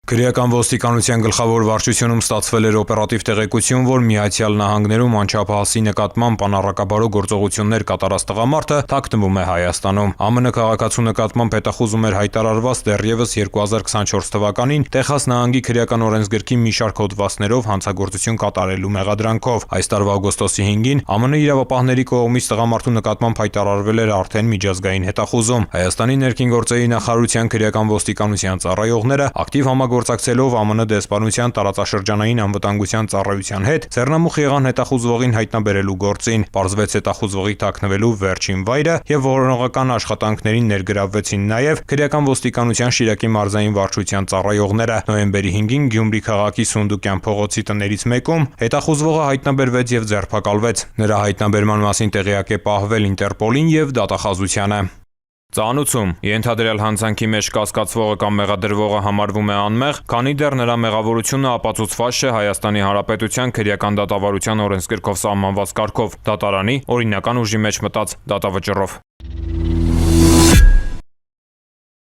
Քրեական ոստիկանության գլխավոր վարչությունում ստացվել էր օպերատիվ տեղեկություն, որ Միացյալ Նահանգներում անչափահասի նկատմամբ անառակաբարո գործողություններ կատարած տղամարդը թաքնվում է Հայաստանում։ ԱՄՆ քաղաքացու նկատմամբ հետախուզում էր հայտարարված դեռևս 2024 թվականին Տեխաս նահանգի քրեական օրենսգրքի մի շարք հոդվածներով հանցագործություն կատարելու մեղադրանքով։ Այս տարվա օգոստոսի 5-ին ԱՄՆ իրավապահների կողմից տղամարդու նկատմամբ հայտարարվել էր արդեն միջազգային հետախուզում։ Հայաստանի ներքին գործերի նախարարության քրեական ոստիկանության ծառայողները ակտիվ գործակցելով ԱՄՆ դեսպանության տարածաշրջանային անվտանգության ծառայության հետ ձեռնամուխ եղան հետախուզվողին հայտնաբերելու գործին, պարզվեց հետախուզվողի թաքնվելու վերջին վայրը եւ որոնողական աշխատանքներին ներգրավվեցին նաեւ քրեական ոստիկանության Շիրակի մարզային վարչության ծառայողները։ Նոյեմբերի 5-ին Գյումրի քաղաքի Սունդուկյան փողոցի տներից մեկում հետախուզվողը հայտնաբերվեց եւ ձերբակալվեց։ Նրա հայտնաբերման մասին տեղյակ է պահվել Ինտերպոլին եւ դատախազությանը։ Ծանուցում ենթադրյալ հանցանքի մեջ կասկածվողը կամ մեղադրվողը համարվում է անմեղ, քանի դեռ նրա մեղավորությունը ապացուցված չէ Հայաստանի Հանրապետության քրեական դատավարության օրենսգրքով սահմանված կարգով, դատարանի օրինական ուժի մեջ մտած դատավճռով։